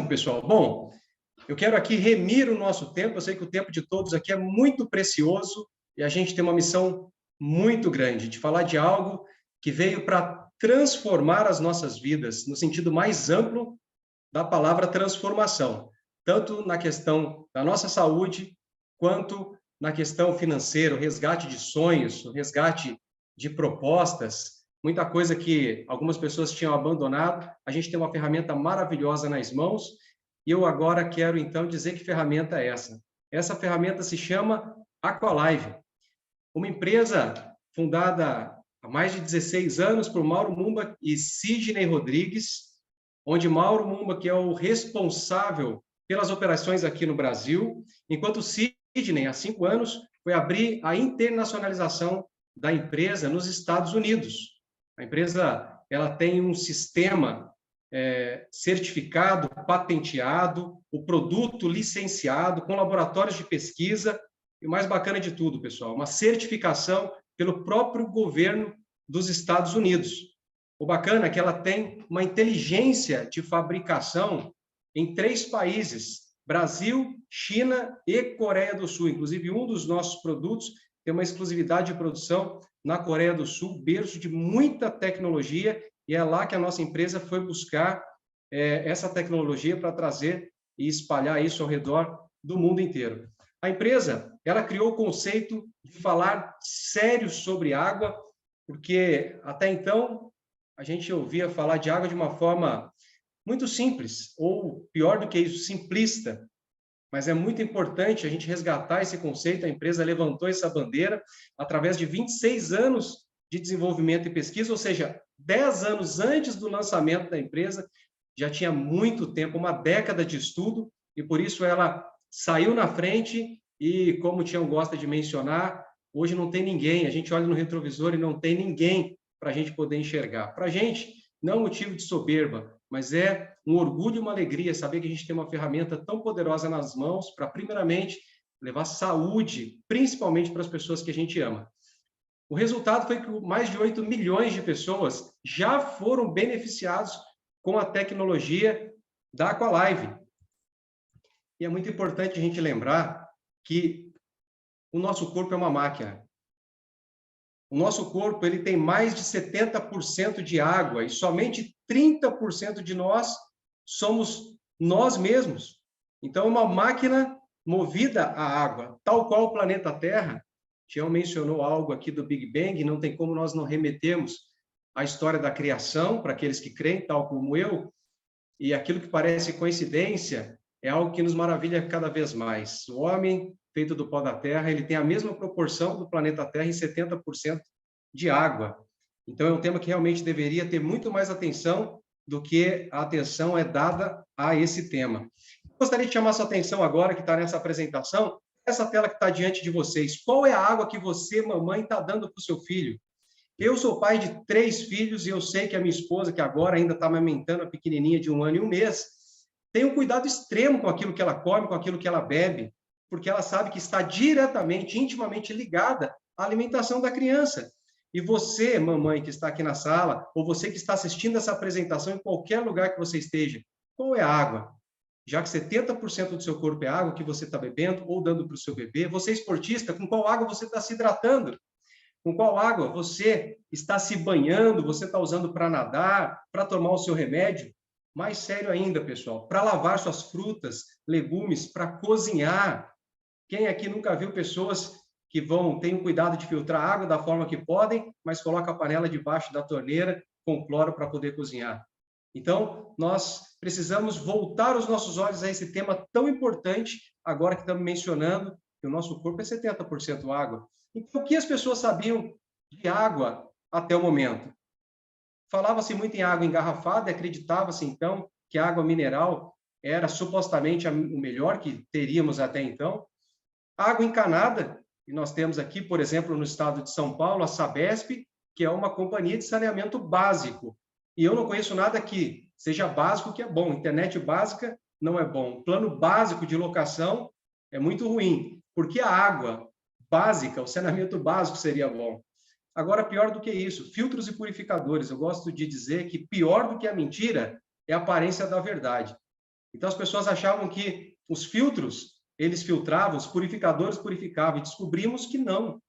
Ótimo, pessoal. Bom, eu quero aqui remir o nosso tempo. Eu sei que o tempo de todos aqui é muito precioso e a gente tem uma missão muito grande de falar de algo que veio para transformar as nossas vidas, no sentido mais amplo da palavra transformação, tanto na questão da nossa saúde, quanto na questão financeira, o resgate de sonhos, o resgate de propostas, muita coisa que algumas pessoas tinham abandonado. A gente tem uma ferramenta maravilhosa nas mãos e eu agora quero, então, dizer que ferramenta é essa. Essa ferramenta se chama Aqualive, uma empresa fundada há mais de 16 anos por Mauro Mumba e Sidney Rodrigues, onde Mauro Mumba, que é o responsável pelas operações aqui no Brasil, enquanto Sidney, há 5 anos, foi abrir a internacionalização da empresa nos Estados Unidos. A empresa ela tem um sistema certificado, patenteado, o produto licenciado, com laboratórios de pesquisa, e o mais bacana de tudo, pessoal, uma certificação pelo próprio governo dos Estados Unidos. O bacana é que ela tem uma inteligência de fabricação em 3 países, Brasil, China e Coreia do Sul. Inclusive, um dos nossos produtos tem uma exclusividade de produção na Coreia do Sul, berço de muita tecnologia, e é lá que a nossa empresa foi buscar essa tecnologia para trazer e espalhar isso ao redor do mundo inteiro. A empresa, ela criou o conceito de falar sério sobre água, porque até então a gente ouvia falar de água de uma forma muito simples, ou pior do que isso, simplista. Mas é muito importante a gente resgatar esse conceito. A empresa levantou essa bandeira através de 26 anos de desenvolvimento e pesquisa, ou seja, 10 anos antes do lançamento da empresa, já tinha muito tempo, uma década de estudo, e por isso ela saiu na frente e, como o Tião gosta de mencionar, hoje não tem ninguém, a gente olha no retrovisor e não tem ninguém para a gente poder enxergar. Para a gente, não é um motivo de soberba, mas é um orgulho e uma alegria saber que a gente tem uma ferramenta tão poderosa nas mãos para, primeiramente, levar saúde, principalmente para as pessoas que a gente ama. O resultado foi que mais de 8 milhões de pessoas já foram beneficiados com a tecnologia da Aqualive. E é muito importante a gente lembrar que o nosso corpo é uma máquina. O nosso corpo ele tem mais de 70% de água e somente 30% de nós somos nós mesmos. Então, é uma máquina movida à água, tal qual o planeta Terra. Tião mencionou algo aqui do Big Bang, não tem como nós não remetermos à história da criação, para aqueles que creem, tal como eu, e aquilo que parece coincidência é algo que nos maravilha cada vez mais. O homem, feito do pó da terra, ele tem a mesma proporção do planeta Terra em 70% de água. Então, é um tema que realmente deveria ter muito mais atenção do que a atenção é dada a esse tema. Gostaria de chamar sua atenção agora, que está nessa apresentação, essa tela que está diante de vocês. Qual é a água que você, mamãe, está dando para o seu filho? Eu sou pai de 3 filhos e eu sei que a minha esposa, que agora ainda está amamentando a pequenininha de 1 ano e 1 mês, tem um cuidado extremo com aquilo que ela come, com aquilo que ela bebe, porque ela sabe que está diretamente, intimamente ligada à alimentação da criança. E você, mamãe, que está aqui na sala, ou você que está assistindo essa apresentação em qualquer lugar que você esteja, qual é a água? Já que 70% do seu corpo é água que você está bebendo ou dando para o seu bebê, você é esportista, com qual água você está se hidratando? Com qual água você está se banhando, você está usando para nadar, para tomar o seu remédio? Mais sério ainda, pessoal, para lavar suas frutas, legumes, para cozinhar. Quem aqui nunca viu pessoas que têm o cuidado de filtrar água da forma que podem, mas coloca a panela debaixo da torneira com cloro para poder cozinhar? Então, nós precisamos voltar os nossos olhos a esse tema tão importante, agora que estamos mencionando que o nosso corpo é 70% água. Então, o que as pessoas sabiam de água até o momento? Falava-se muito em água engarrafada e acreditava-se, então, que a água mineral era supostamente o melhor que teríamos até então. Água encanada, e nós temos aqui, por exemplo, no estado de São Paulo, a Sabesp, que é uma companhia de saneamento básico. E eu não conheço nada que seja básico que é bom. Internet básica não é bom. Plano básico de locação é muito ruim, porque a água básica, o saneamento básico seria bom. Agora, pior do que isso, filtros e purificadores. Eu gosto de dizer que pior do que a mentira é a aparência da verdade. Então, as pessoas achavam que os filtros, eles filtravam, os purificadores purificavam, e descobrimos que não.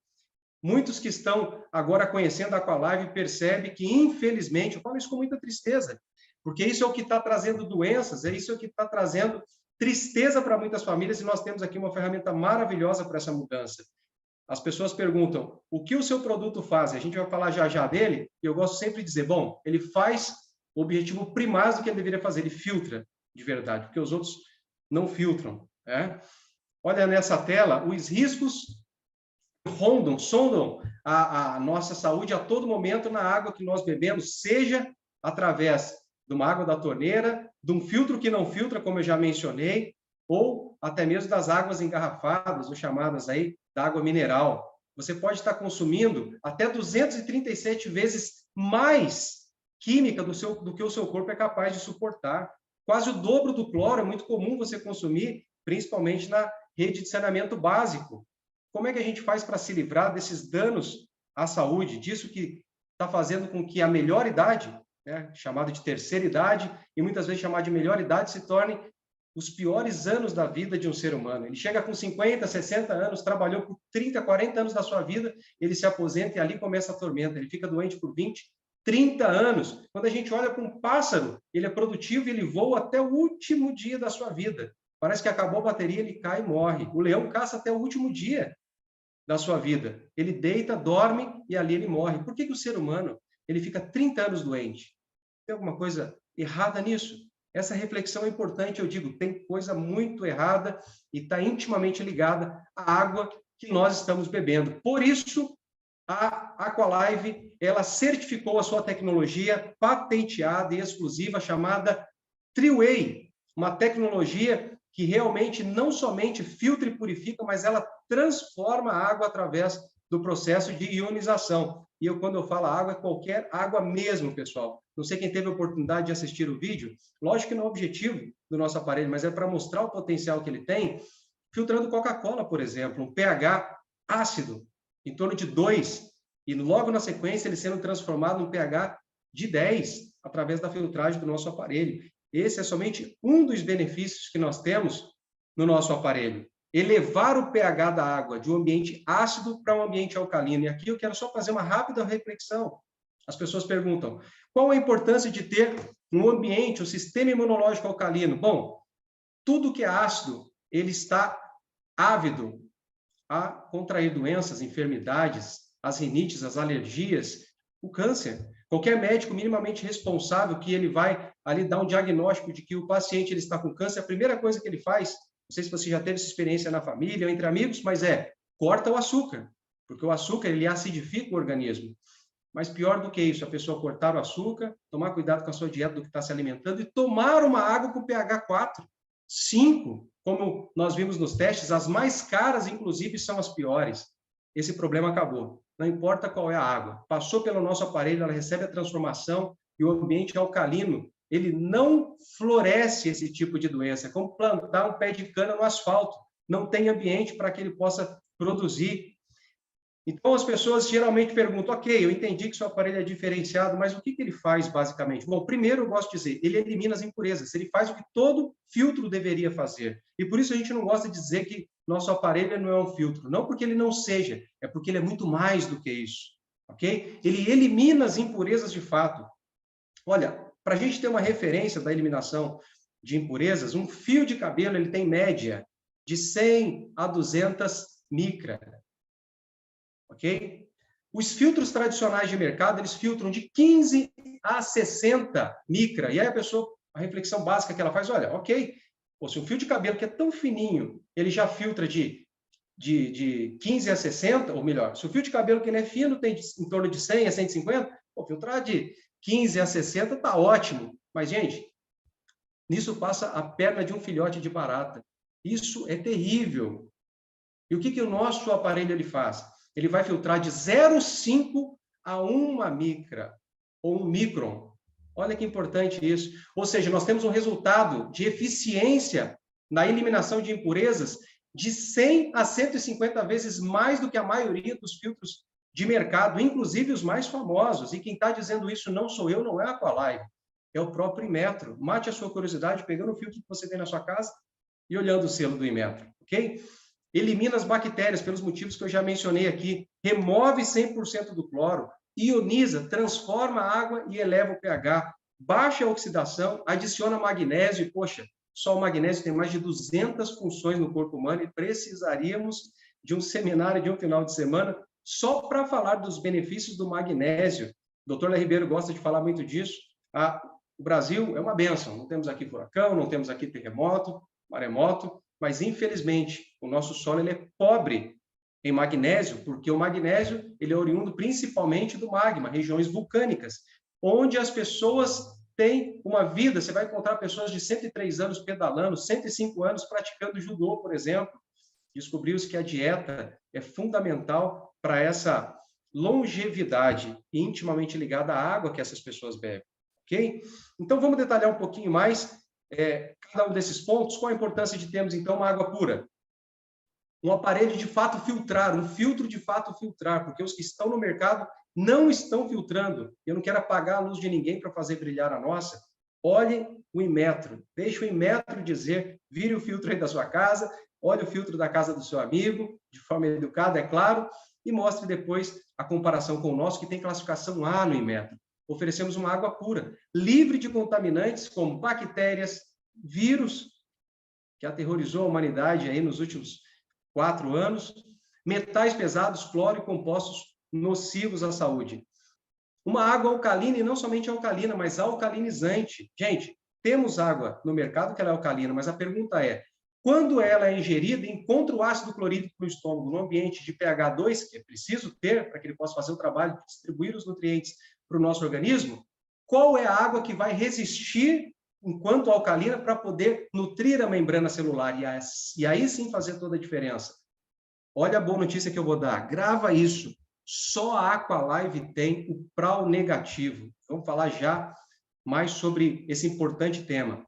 Muitos que estão agora conhecendo a Aqualive percebem que, infelizmente, eu falo isso com muita tristeza, porque isso é o que está trazendo doenças, isso é o que está trazendo tristeza para muitas famílias, e nós temos aqui uma ferramenta maravilhosa para essa mudança. As pessoas perguntam, o que o seu produto faz? A gente vai falar já já dele, e eu gosto sempre de dizer, bom, ele faz o objetivo primário do que ele deveria fazer, ele filtra de verdade, porque os outros não filtram. Olha nessa tela, os riscos sondam a nossa saúde a todo momento na água que nós bebemos, seja através de uma água da torneira, de um filtro que não filtra, como eu já mencionei, ou até mesmo das águas engarrafadas, ou chamadas aí da água mineral. Você pode estar consumindo até 237 vezes mais química do que o seu corpo é capaz de suportar. Quase o dobro do cloro é muito comum você consumir, principalmente na rede de saneamento básico. Como é que a gente faz para se livrar desses danos à saúde, disso que está fazendo com que a melhor idade, chamada de terceira idade, e muitas vezes chamada de melhor idade, se torne os piores anos da vida de um ser humano. Ele chega com 50, 60 anos, trabalhou por 30, 40 anos da sua vida, ele se aposenta e ali começa a tormenta. Ele fica doente por 20, 30 anos. Quando a gente olha para um pássaro, ele é produtivo e ele voa até o último dia da sua vida. Parece que acabou a bateria, ele cai e morre. O leão caça até o último dia da sua vida. Ele deita, dorme e ali ele morre. Por que o ser humano ele fica 30 anos doente? Tem alguma coisa errada nisso? Essa reflexão é importante, eu digo, tem coisa muito errada e está intimamente ligada à água que nós estamos bebendo. Por isso, a Aqualive, ela certificou a sua tecnologia patenteada e exclusiva chamada Triway, uma tecnologia que realmente não somente filtra e purifica, mas ela transforma a água através do processo de ionização. E quando eu falo água, é qualquer água mesmo, pessoal. Não sei quem teve a oportunidade de assistir o vídeo. Lógico que não é o objetivo do nosso aparelho, mas é para mostrar o potencial que ele tem, filtrando Coca-Cola, por exemplo, um pH ácido, em torno de 2, e logo na sequência ele sendo transformado em pH de 10, através da filtragem do nosso aparelho. Esse é somente um dos benefícios que nós temos no nosso aparelho. Elevar o pH da água de um ambiente ácido para um ambiente alcalino. E aqui eu quero só fazer uma rápida reflexão. As pessoas perguntam, qual a importância de ter um ambiente, um sistema imunológico alcalino? Bom, tudo que é ácido, ele está ávido a contrair doenças, enfermidades, as rinites, as alergias, o câncer. Qualquer médico minimamente responsável que ele vai ali dar um diagnóstico de que o paciente ele está com câncer, a primeira coisa que ele faz, não sei se você já teve essa experiência na família ou entre amigos, mas corta o açúcar, porque o açúcar ele acidifica o organismo. Mas pior do que isso, a pessoa cortar o açúcar, tomar cuidado com a sua dieta do que está se alimentando e tomar uma água com pH 4, 5, como nós vimos nos testes, as mais caras, inclusive, são as piores. Esse problema acabou. Não importa qual é a água. Passou pelo nosso aparelho, ela recebe a transformação e o ambiente alcalino, ele não floresce esse tipo de doença. É como plantar um pé de cana no asfalto. Não tem ambiente para que ele possa produzir. Então, as pessoas geralmente perguntam, ok, eu entendi que seu aparelho é diferenciado, mas o que ele faz, basicamente? Bom, primeiro, eu gosto de dizer, ele elimina as impurezas, ele faz o que todo filtro deveria fazer. E por isso a gente não gosta de dizer que nosso aparelho não é um filtro. Não porque ele não seja, é porque ele é muito mais do que isso, ok? Ele elimina as impurezas de fato. Olha, para a gente ter uma referência da eliminação de impurezas, um fio de cabelo ele tem média de 100 a 200 micra. Ok? Os filtros tradicionais de mercado, eles filtram de 15 a 60 micra. E aí a reflexão básica que ela faz, olha, ok, se um fio de cabelo que é tão fininho, ele já filtra de 15 a 60, ou melhor, se o fio de cabelo que não é fino tem em torno de 100 a 150, filtrar de 15 a 60 está ótimo. Mas, gente, nisso passa a perna de um filhote de barata. Isso é terrível. E o que o nosso aparelho ele faz? Ele vai filtrar de 0,5 a 1 micra, ou 1 micron. Olha que importante isso. Ou seja, nós temos um resultado de eficiência na eliminação de impurezas de 100 a 150 vezes mais do que a maioria dos filtros de mercado, inclusive os mais famosos. E quem está dizendo isso não sou eu, não é a Aqualive. é o próprio Inmetro. Mate a sua curiosidade pegando o filtro que você tem na sua casa e olhando o selo do Inmetro, ok? Elimina as bactérias pelos motivos que eu já mencionei aqui, remove 100% do cloro, ioniza, transforma a água e eleva o pH, baixa a oxidação, adiciona magnésio, e, poxa, só o magnésio tem mais de 200 funções no corpo humano e precisaríamos de um seminário de um final de semana só para falar dos benefícios do magnésio. O Dr. Léo Ribeiro gosta de falar muito disso. O Brasil é uma bênção, não temos aqui furacão, não temos aqui terremoto, maremoto, mas infelizmente o nosso solo ele é pobre em magnésio, porque o magnésio ele é oriundo principalmente do magma, regiões vulcânicas, onde as pessoas têm uma vida. Você vai encontrar pessoas de 103 anos pedalando, 105 anos praticando judô, por exemplo. Descobriu-se que a dieta é fundamental para essa longevidade intimamente ligada à água que essas pessoas bebem, ok? Então, vamos detalhar um pouquinho mais cada um desses pontos. Qual a importância de termos, então, uma água pura? Um aparelho de fato filtrar, um filtro de fato filtrar, porque os que estão no mercado não estão filtrando. Eu não quero apagar a luz de ninguém para fazer brilhar a nossa. Olhe o Inmetro, deixe o Inmetro dizer, vire o filtro aí da sua casa, olhe o filtro da casa do seu amigo, de forma educada, é claro, e mostre depois a comparação com o nosso, que tem classificação A no Inmetro. Oferecemos uma água pura, livre de contaminantes como bactérias, vírus, que aterrorizou a humanidade aí nos últimos 4 anos, metais pesados, cloro e compostos nocivos à saúde. Uma água alcalina, e não somente alcalina, mas alcalinizante. Gente, temos água no mercado que ela é alcalina, mas a pergunta é, quando ela é ingerida, encontra o ácido clorídrico no estômago, no ambiente de pH 2, que é preciso ter para que ele possa fazer o trabalho de distribuir os nutrientes para o nosso organismo, qual é a água que vai resistir enquanto alcalina para poder nutrir a membrana celular e aí sim fazer toda a diferença? Olha a boa notícia que eu vou dar, grava isso. Só a Aqualive tem o PRAL negativo. Vamos falar já mais sobre esse importante tema.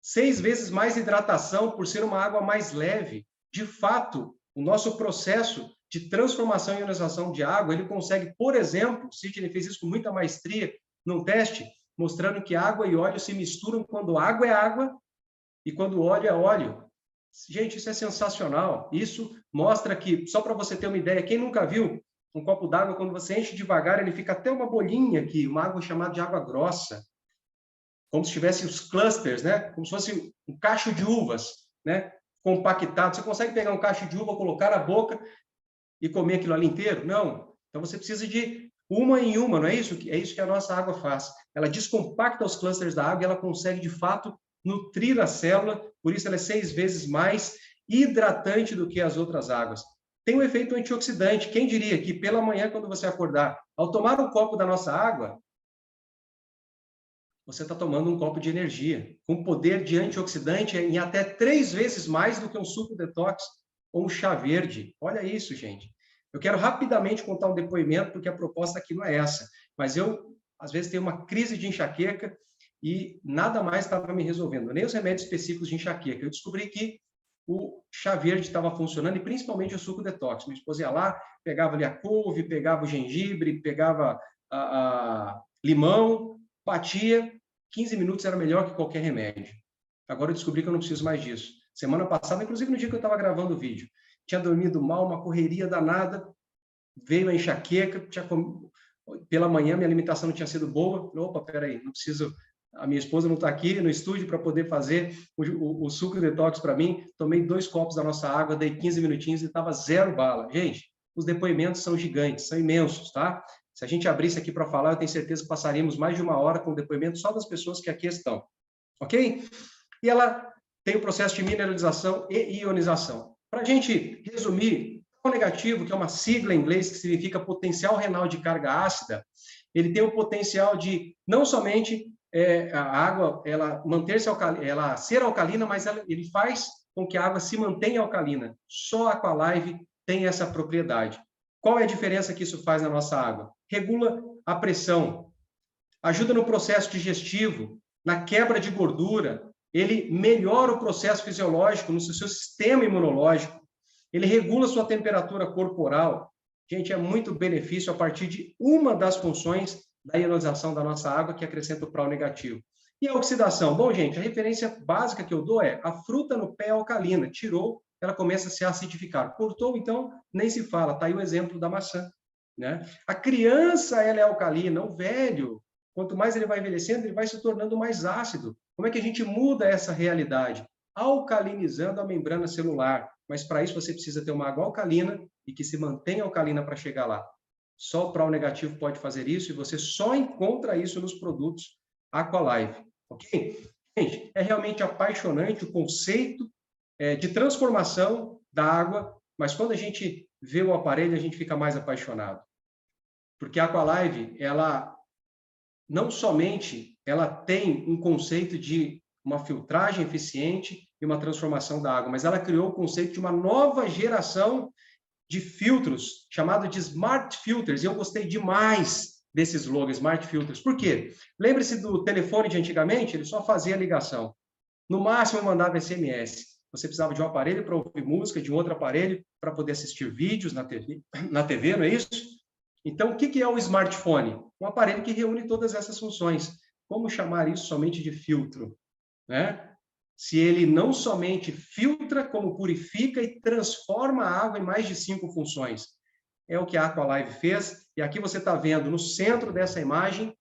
6 vezes mais hidratação por ser uma água mais leve. De fato, o nosso processo de transformação e ionização de água, ele consegue, por exemplo, Sidney fez isso com muita maestria num teste, mostrando que água e óleo se misturam quando água é água e quando óleo é óleo. Gente, isso é sensacional. Isso mostra que, só para você ter uma ideia, quem nunca viu um copo d'água, quando você enche devagar, ele fica até uma bolinha aqui, uma água chamada de água grossa, como se tivesse os clusters, né? Como se fosse um cacho de uvas, né? Compactado. Você consegue pegar um cacho de uva, colocar na boca e comer aquilo ali inteiro? Não. Então você precisa de uma em uma, não é isso? É isso que a nossa água faz. Ela descompacta os clusters da água e ela consegue, de fato, nutrir a célula, por isso ela é 6 vezes mais hidratante do que as outras águas. Tem um efeito antioxidante. Quem diria que pela manhã, quando você acordar, ao tomar um copo da nossa água, você está tomando um copo de energia, com poder de antioxidante em até 3 vezes mais do que um suco detox ou um chá verde. Olha isso, gente. Eu quero rapidamente contar um depoimento, porque a proposta aqui não é essa, mas eu, às vezes, tenho uma crise de enxaqueca e nada mais estava me resolvendo, nem os remédios específicos de enxaqueca. Eu descobri que o chá verde estava funcionando, e principalmente o suco detox. Minha esposa ia lá, pegava ali a couve, pegava o gengibre, pegava a limão, batia, 15 minutos era melhor que qualquer remédio. Agora eu descobri que eu não preciso mais disso. Semana passada, inclusive no dia que eu estava gravando o vídeo, tinha dormido mal, uma correria danada, veio a enxaqueca, pela manhã minha alimentação não tinha sido boa. Opa, peraí, não preciso... A minha esposa não está aqui no estúdio para poder fazer o suco detox para mim. Tomei 2 copos da nossa água, dei 15 minutinhos e estava 0 bala. Gente, os depoimentos são gigantes, são imensos, tá? Se a gente abrisse aqui para falar, eu tenho certeza que passaríamos mais de 1 hora com o depoimento só das pessoas que aqui estão. Ok? E ela tem o processo de mineralização e ionização. Para a gente resumir, o negativo, que é uma sigla em inglês que significa potencial renal de carga ácida, ele tem o potencial de não somente a água ela manter-se ela ser alcalina, mas ele faz com que a água se mantenha alcalina. Só a Aqualive tem essa propriedade. Qual é a diferença que isso faz na nossa água? Regula a pressão, ajuda no processo digestivo, na quebra de gordura, ele melhora o processo fisiológico no seu sistema imunológico, ele regula sua temperatura corporal. Gente, é muito benefício a partir de uma das funções da ionização da nossa água, que acrescenta o PRAL negativo. E a oxidação? Bom, gente, a referência básica que eu dou é a fruta no pé é alcalina, tirou, ela começa a se acidificar. Cortou, então, nem se fala. Está aí o exemplo da maçã. Né? A criança, ela é alcalina, o velho, quanto mais ele vai envelhecendo, ele vai se tornando mais ácido. Como é que a gente muda essa realidade? Alcalinizando a membrana celular. Mas para isso você precisa ter uma água alcalina e que se mantenha alcalina para chegar lá. Só o Prol negativo pode fazer isso e você só encontra isso nos produtos Aqualive, ok? Gente, é realmente apaixonante o conceito de transformação da água, mas quando a gente vê o aparelho, a gente fica mais apaixonado. Porque a Aqualive, ela não somente ela tem um conceito de uma filtragem eficiente e uma transformação da água, mas ela criou o conceito de uma nova geração de filtros, chamado de Smart Filters, e eu gostei demais desse slogan, Smart Filters. Por quê? Lembre-se do telefone de antigamente, ele só fazia ligação. No máximo, mandava SMS. Você precisava de um aparelho para ouvir música, de um outro aparelho para poder assistir vídeos na TV, não é isso? Então, o que é o smartphone? Um aparelho que reúne todas essas funções. Como chamar isso somente de filtro? Né? Se ele não somente filtra, como purifica e transforma a água em mais de 5 funções. É o que a Aqualive fez. E aqui você está vendo, no centro dessa imagem,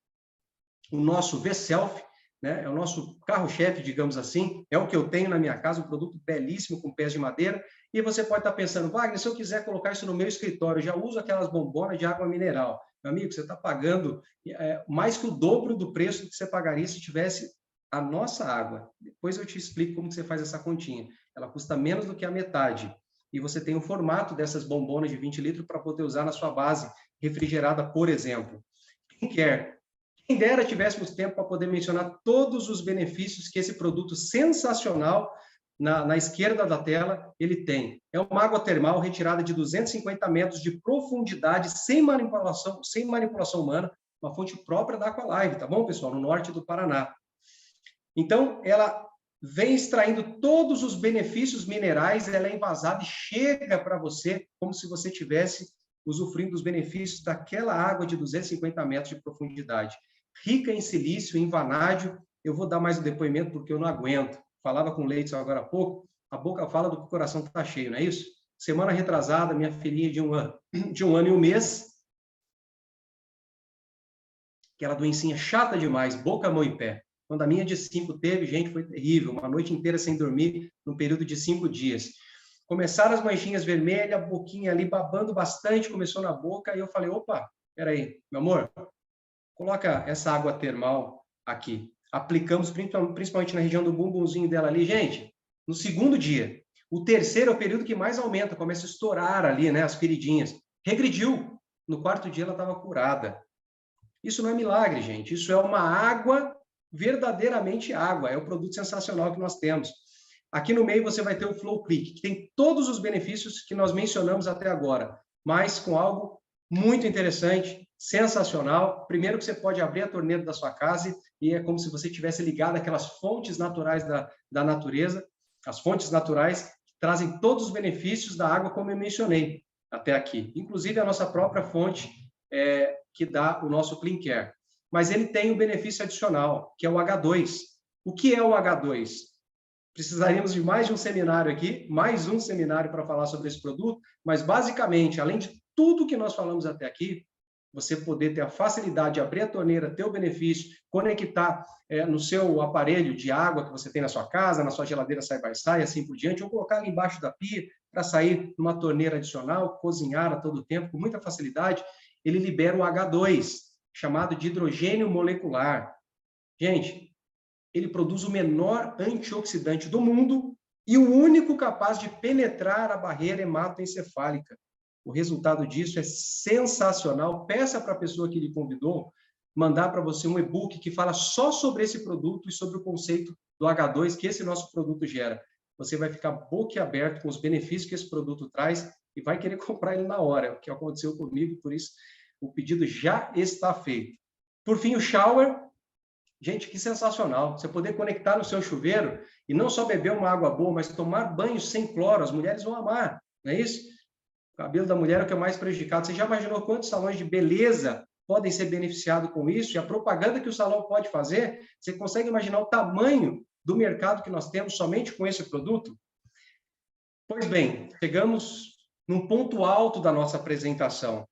o nosso V-Self, né? É o nosso carro-chefe, digamos assim. É o que eu tenho na minha casa, um produto belíssimo com pés de madeira. E você pode estar pensando, Wagner, se eu quiser colocar isso no meu escritório, eu já uso aquelas bombonas de água mineral. Meu amigo, você está pagando mais que o dobro do preço que você pagaria se tivesse a nossa água. Depois eu te explico como você faz essa continha. Ela custa menos do que a metade. E você tem o formato dessas bombonas de 20 litros para poder usar na sua base refrigerada, por exemplo. Quem quer? Quem dera tivéssemos tempo para poder mencionar todos os benefícios que esse produto sensacional, na esquerda da tela, ele tem. É uma água termal retirada de 250 metros de profundidade, sem manipulação humana, uma fonte própria da Aqualive, tá bom, pessoal? No norte do Paraná. Então, ela vem extraindo todos os benefícios minerais, ela é envasada e chega para você como se você tivesse usufruindo dos benefícios daquela água de 250 metros de profundidade. Rica em silício, em vanádio. Eu vou dar mais um depoimento porque eu não aguento. Falava com o Leite agora há pouco, a boca fala do que o coração está cheio, não é isso? Semana retrasada, minha filhinha de um ano e um mês, aquela doencinha chata demais, boca, mão e pé. Quando a minha de 5 teve, gente, foi terrível. Uma noite inteira sem dormir, num período de 5 dias. Começaram as manchinhas vermelhas, a boquinha ali babando bastante, começou na boca, e eu falei, opa, peraí, meu amor, coloca essa água termal aqui. Aplicamos principalmente na região do bumbumzinho dela ali. Gente, no segundo dia. O terceiro é o período que mais aumenta, começa a estourar ali, né, as feridinhas. Regrediu. No quarto dia ela estava curada. Isso não é milagre, gente. Isso é uma água, verdadeiramente água. É o produto sensacional que nós temos. Aqui no meio você vai ter o Flow Click, que tem todos os benefícios que nós mencionamos até agora, mas com algo muito interessante, sensacional. Primeiro que você pode abrir a torneira da sua casa e é como se você tivesse ligado aquelas fontes naturais da natureza, as fontes naturais que trazem todos os benefícios da água, como eu mencionei até aqui. Inclusive a nossa própria fonte que dá o nosso Clean Care. Mas ele tem um benefício adicional, que é o H2. O que é o H2? Precisaríamos de mais de um seminário aqui, mais um seminário para falar sobre esse produto, mas basicamente, além de tudo que nós falamos até aqui, você poder ter a facilidade de abrir a torneira, ter o benefício, conectar no seu aparelho de água que você tem na sua casa, na sua geladeira side-by-side, assim por diante, ou colocar ali embaixo da pia para sair numa torneira adicional, cozinhar a todo tempo, com muita facilidade, ele libera o H2, chamado de hidrogênio molecular. Gente, ele produz o menor antioxidante do mundo e o único capaz de penetrar a barreira hematoencefálica. O resultado disso é sensacional. Peça para a pessoa que lhe convidou mandar para você um e-book que fala só sobre esse produto e sobre o conceito do H2 que esse nosso produto gera. Você vai ficar boquiaberto com os benefícios que esse produto traz e vai querer comprar ele na hora, é o que aconteceu comigo, por isso o pedido já está feito. Por fim, o shower. Gente, que sensacional. Você poder conectar no seu chuveiro e não só beber uma água boa, mas tomar banho sem cloro. As mulheres vão amar, não é isso? O cabelo da mulher é o que é mais prejudicado. Você já imaginou quantos salões de beleza podem ser beneficiados com isso, e a propaganda que o salão pode fazer, você consegue imaginar o tamanho do mercado que nós temos somente com esse produto? Pois bem, chegamos num ponto alto da nossa apresentação.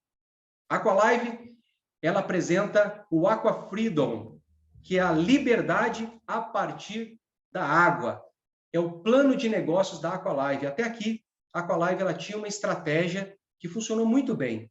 A Aqualive, ela apresenta o Aqua Freedom, que é a liberdade a partir da água. É o plano de negócios da Aqualive. Até aqui, a Aqualive ela tinha uma estratégia que funcionou muito bem,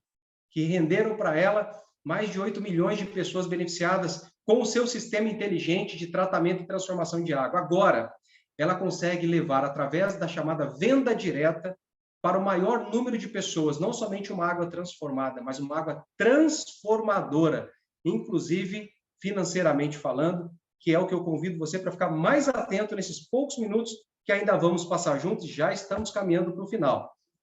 que renderam para ela mais de 8 milhões de pessoas beneficiadas com o seu sistema inteligente de tratamento e transformação de água. Agora, ela consegue levar, através da chamada venda direta, para o maior número de pessoas, não somente uma água transformada, mas uma água transformadora, inclusive financeiramente falando, que é o que eu convido você para ficar mais atento nesses poucos minutos que ainda vamos passar juntos, já estamos caminhando para o final.